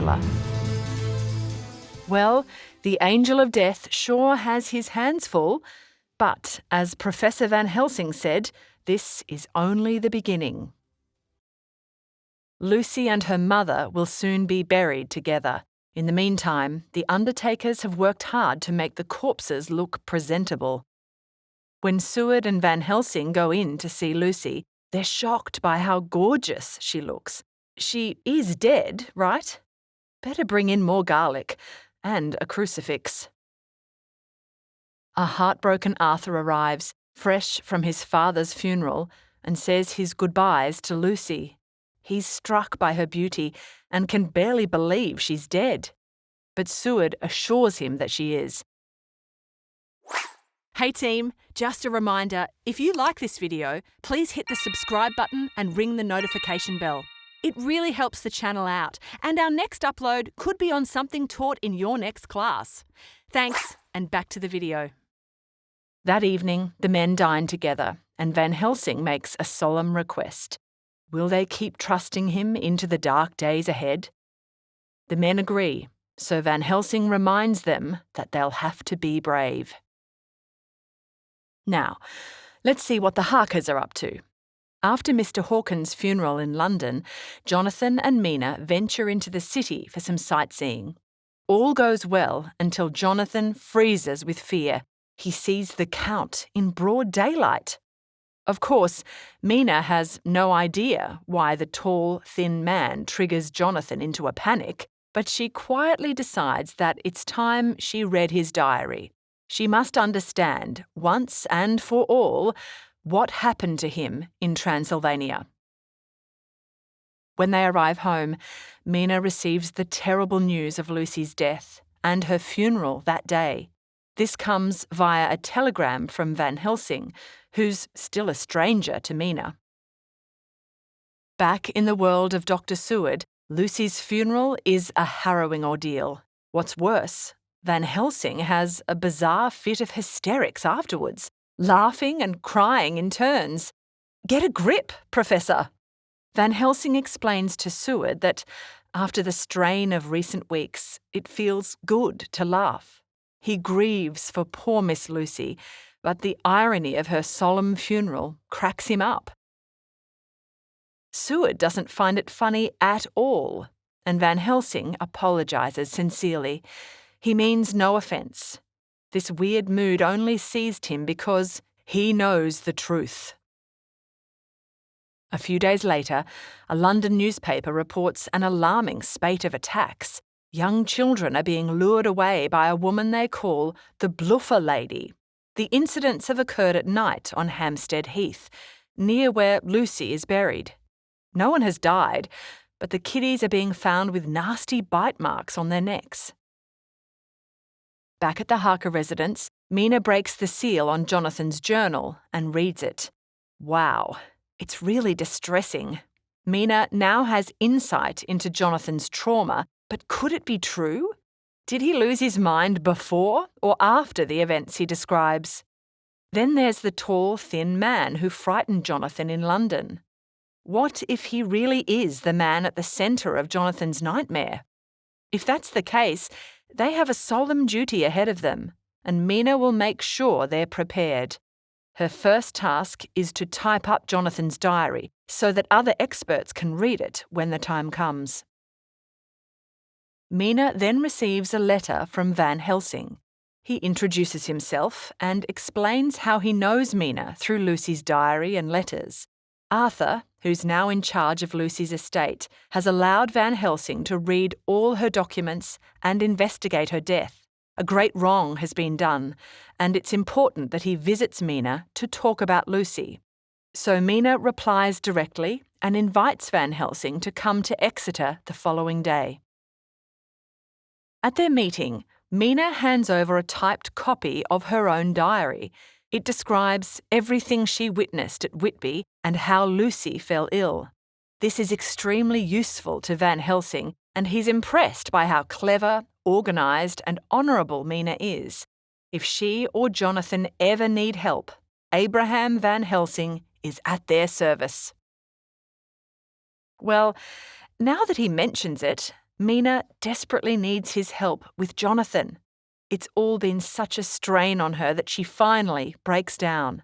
Dracula. Well, the Angel of Death sure has his hands full, but as Professor Van Helsing said, this is only the beginning. Lucy and her mother will soon be buried together. In the meantime, the undertakers have worked hard to make the corpses look presentable. When Seward and Van Helsing go in to see Lucy, they're shocked by how gorgeous she looks. She is dead, right? Better bring in more garlic and a crucifix. A heartbroken Arthur arrives, fresh from his father's funeral, and says his goodbyes to Lucy. He's struck by her beauty and can barely believe she's dead. But Seward assures him that she is. Hey team, just a reminder, if you like this video, please hit the subscribe button and ring the notification bell. It really helps the channel out, and our next upload could be on something taught in your next class. Thanks, and back to the video. That evening, the men dine together, and Van Helsing makes a solemn request. Will they keep trusting him into the dark days ahead? The men agree, so Van Helsing reminds them that they'll have to be brave. Now, let's see what the Harkers are up to. After Mr. Hawkins' funeral in London, Jonathan and Mina venture into the city for some sightseeing. All goes well until Jonathan freezes with fear. He sees the Count in broad daylight. Of course, Mina has no idea why the tall, thin man triggers Jonathan into a panic, but she quietly decides that it's time she read his diary. She must understand, once and for all, what happened to him in Transylvania. When they arrive home, Mina receives the terrible news of Lucy's death and her funeral that day. This comes via a telegram from Van Helsing, who's still a stranger to Mina. Back in the world of Dr. Seward, Lucy's funeral is a harrowing ordeal. What's worse, Van Helsing has a bizarre fit of hysterics afterwards, laughing and crying in turns. Get a grip, Professor! Van Helsing explains to Seward that, after the strain of recent weeks, it feels good to laugh. He grieves for poor Miss Lucy, but the irony of her solemn funeral cracks him up. Seward doesn't find it funny at all, and Van Helsing apologises sincerely. He means no offence. This weird mood only seized him because he knows the truth. A few days later, a London newspaper reports an alarming spate of attacks. Young children are being lured away by a woman they call the Bluffer Lady. The incidents have occurred at night on Hampstead Heath, near where Lucy is buried. No one has died, but the kiddies are being found with nasty bite marks on their necks. Back at the Harker residence, Mina breaks the seal on Jonathan's journal and reads it. Wow, it's really distressing. Mina now has insight into Jonathan's trauma, but could it be true? Did he lose his mind before or after the events he describes? Then there's the tall, thin man who frightened Jonathan in London. What if he really is the man at the centre of Jonathan's nightmare? If that's the case, they have a solemn duty ahead of them, and Mina will make sure they're prepared. Her first task is to type up Jonathan's diary so that other experts can read it when the time comes. Mina then receives a letter from Van Helsing. He introduces himself and explains how he knows Mina through Lucy's diary and letters. Arthur, who's now in charge of Lucy's estate, has allowed Van Helsing to read all her documents and investigate her death. A great wrong has been done, and it's important that he visits Mina to talk about Lucy. So Mina replies directly and invites Van Helsing to come to Exeter the following day. At their meeting, Mina hands over a typed copy of her own diary. It describes everything she witnessed at Whitby and how Lucy fell ill. This is extremely useful to Van Helsing, and he's impressed by how clever, organised and honourable Mina is. If she or Jonathan ever need help, Abraham Van Helsing is at their service. Well, now that he mentions it, Mina desperately needs his help with Jonathan. It's all been such a strain on her that she finally breaks down.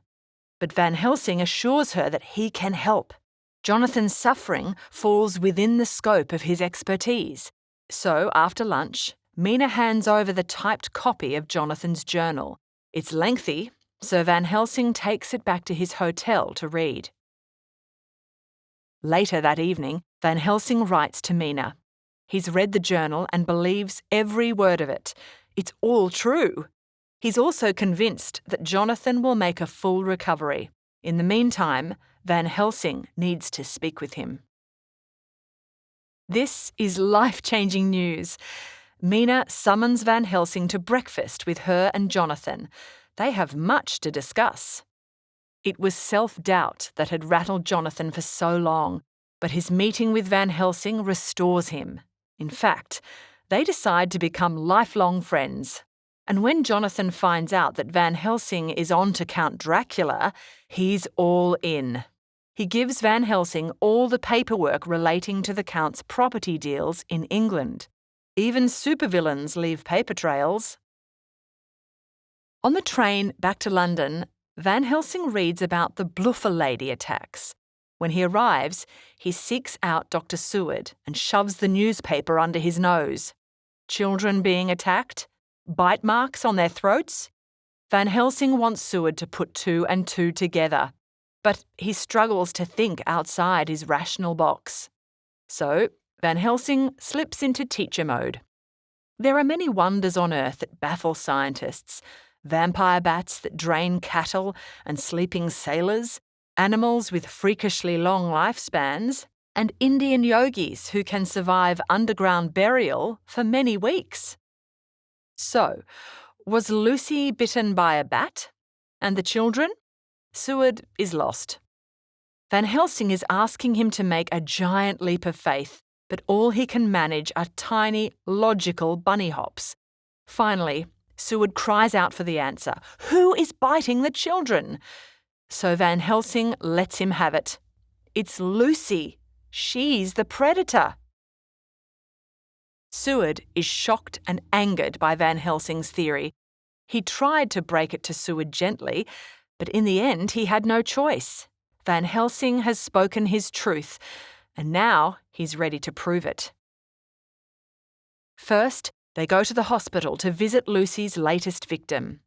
But Van Helsing assures her that he can help. Jonathan's suffering falls within the scope of his expertise. So, after lunch, Mina hands over the typed copy of Jonathan's journal. It's lengthy, so Van Helsing takes it back to his hotel to read. Later that evening, Van Helsing writes to Mina. He's read the journal and believes every word of it. It's all true. He's also convinced that Jonathan will make a full recovery. In the meantime, Van Helsing needs to speak with him. This is life-changing news. Mina summons Van Helsing to breakfast with her and Jonathan. They have much to discuss. It was self-doubt that had rattled Jonathan for so long, but his meeting with Van Helsing restores him. In fact, they decide to become lifelong friends. And when Jonathan finds out that Van Helsing is on to Count Dracula, he's all in. He gives Van Helsing all the paperwork relating to the Count's property deals in England. Even supervillains leave paper trails. On the train back to London, Van Helsing reads about the Bluffer Lady attacks. When he arrives, he seeks out Dr. Seward and shoves the newspaper under his nose. Children being attacked? Bite marks on their throats? Van Helsing wants Seward to put two and two together, but he struggles to think outside his rational box. So, Van Helsing slips into teacher mode. There are many wonders on Earth that baffle scientists. Vampire bats that drain cattle and sleeping sailors, animals with freakishly long lifespans, and Indian yogis who can survive underground burial for many weeks. So, was Lucy bitten by a bat? And the children? Seward is lost. Van Helsing is asking him to make a giant leap of faith, but all he can manage are tiny, logical bunny hops. Finally, Seward cries out for the answer. Who is biting the children? So Van Helsing lets him have it. It's Lucy. She's the predator. Seward is shocked and angered by Van Helsing's theory. He tried to break it to Seward gently, but in the end he had no choice. Van Helsing has spoken his truth, and now he's ready to prove it. First, they go to the hospital to visit Lucy's latest victim.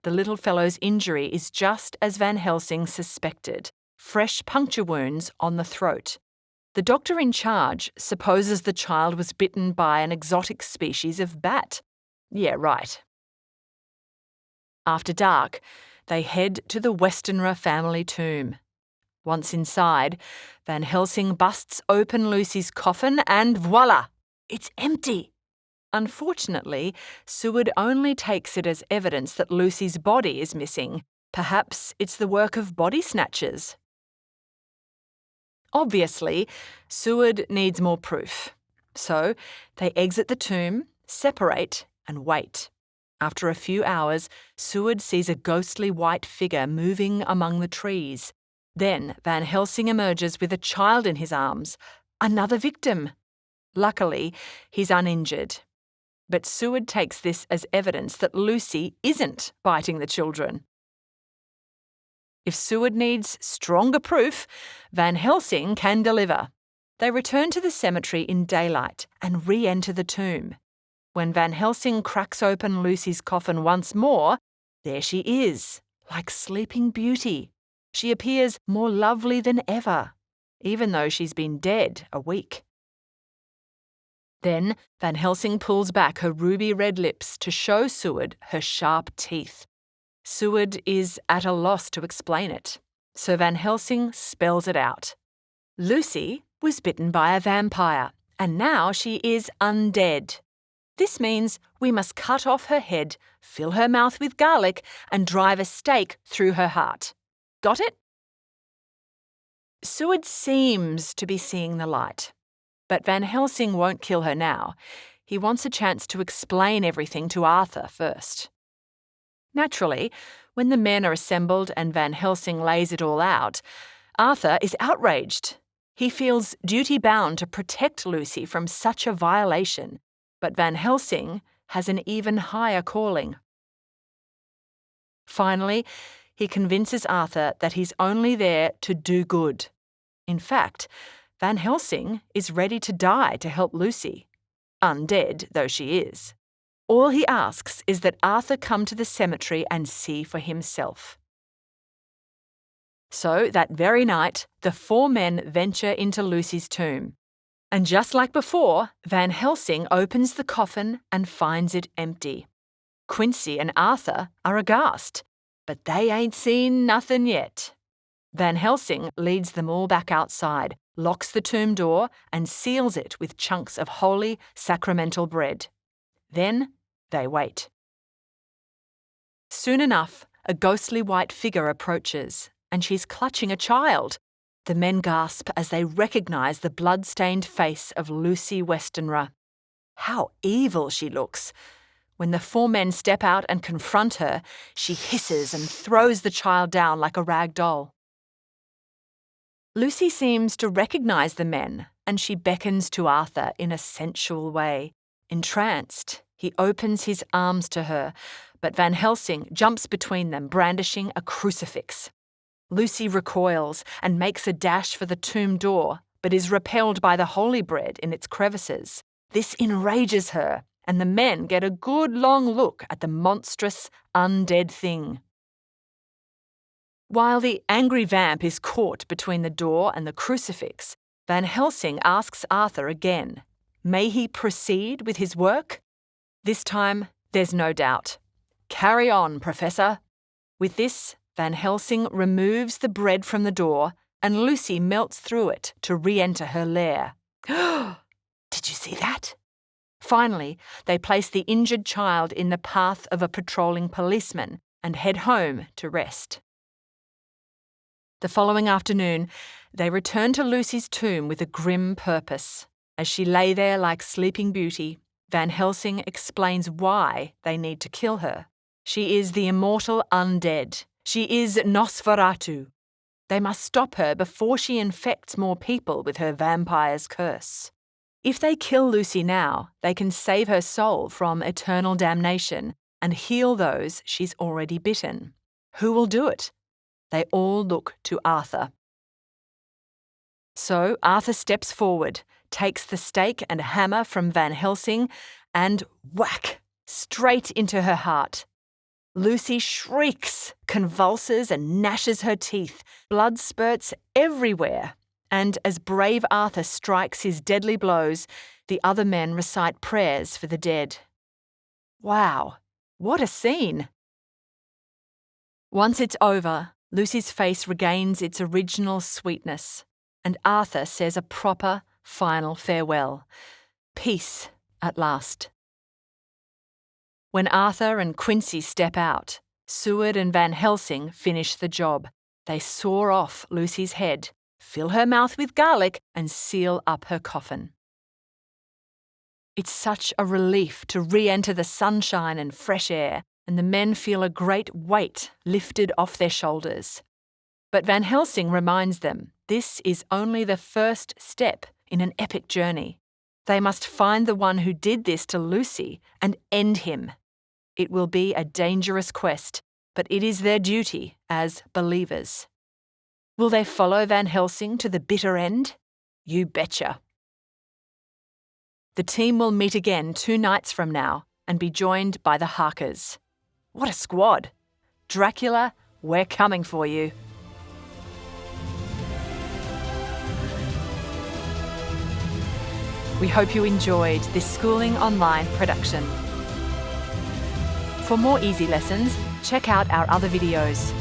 The little fellow's injury is just as Van Helsing suspected, fresh puncture wounds on the throat. The doctor in charge supposes the child was bitten by an exotic species of bat. Yeah, right. After dark, they head to the Westenra family tomb. Once inside, Van Helsing busts open Lucy's coffin and voila! It's empty. Unfortunately, Seward only takes it as evidence that Lucy's body is missing. Perhaps it's the work of body snatchers. Obviously, Seward needs more proof. So they exit the tomb, separate, and wait. After a few hours, Seward sees a ghostly white figure moving among the trees. Then Van Helsing emerges with a child in his arms. Another victim. Luckily, he's uninjured. But Seward takes this as evidence that Lucy isn't biting the children. If Seward needs stronger proof, Van Helsing can deliver. They return to the cemetery in daylight and re-enter the tomb. When Van Helsing cracks open Lucy's coffin once more, there she is, like Sleeping Beauty. She appears more lovely than ever, even though she's been dead a week. Then Van Helsing pulls back her ruby red lips to show Seward her sharp teeth. Seward is at a loss to explain it, so Van Helsing spells it out. Lucy was bitten by a vampire, and now she is undead. This means we must cut off her head, fill her mouth with garlic, and drive a stake through her heart. Got it? Seward seems to be seeing the light. But Van Helsing won't kill her now. He wants a chance to explain everything to Arthur first. Naturally, when the men are assembled and Van Helsing lays it all out, Arthur is outraged. He feels duty-bound to protect Lucy from such a violation, but Van Helsing has an even higher calling. Finally, he convinces Arthur that he's only there to do good. In fact, Van Helsing is ready to die to help Lucy, undead though she is. All he asks is that Arthur come to the cemetery and see for himself. So, that very night, the four men venture into Lucy's tomb. And just like before, Van Helsing opens the coffin and finds it empty. Quincy and Arthur are aghast, but they ain't seen nothing yet. Van Helsing leads them all back outside, locks the tomb door, and seals it with chunks of holy, sacramental bread. Then they wait. Soon enough, a ghostly white figure approaches, and she's clutching a child. The men gasp as they recognise the blood-stained face of Lucy Westenra. How evil she looks! When the four men step out and confront her, she hisses and throws the child down like a rag doll. Lucy seems to recognise the men, and she beckons to Arthur in a sensual way. Entranced, he opens his arms to her, but Van Helsing jumps between them, brandishing a crucifix. Lucy recoils and makes a dash for the tomb door, but is repelled by the holy bread in its crevices. This enrages her, and the men get a good long look at the monstrous, undead thing. While the angry vamp is caught between the door and the crucifix, Van Helsing asks Arthur again, may he proceed with his work? This time, there's no doubt. Carry on, Professor. With this, Van Helsing removes the bread from the door, and Lucy melts through it to re-enter her lair. Did you see that? Finally, they place the injured child in the path of a patrolling policeman and head home to rest. The following afternoon, they return to Lucy's tomb with a grim purpose. As she lay there like Sleeping Beauty, Van Helsing explains why they need to kill her. She is the immortal undead. She is Nosferatu. They must stop her before she infects more people with her vampire's curse. If they kill Lucy now, they can save her soul from eternal damnation and heal those she's already bitten. Who will do it? They all look to Arthur. So Arthur steps forward, takes the stake and hammer from Van Helsing, and whack, straight into her heart. Lucy shrieks, convulses and gnashes her teeth. Blood spurts everywhere. And as brave Arthur strikes his deadly blows, the other men recite prayers for the dead. Wow, what a scene! Once it's over, Lucy's face regains its original sweetness, and Arthur says a proper, final farewell. Peace at last. When Arthur and Quincy step out, Seward and Van Helsing finish the job. They saw off Lucy's head, fill her mouth with garlic, and seal up her coffin. It's such a relief to re-enter the sunshine and fresh air, and the men feel a great weight lifted off their shoulders. But Van Helsing reminds them this is only the first step in an epic journey. They must find the one who did this to Lucy and end him. It will be a dangerous quest, but it is their duty as believers. Will they follow Van Helsing to the bitter end? You betcha. The team will meet again 2 nights from now and be joined by the Harkers. What a squad! Dracula, we're coming for you. We hope you enjoyed this Schooling Online production. For more easy lessons, check out our other videos.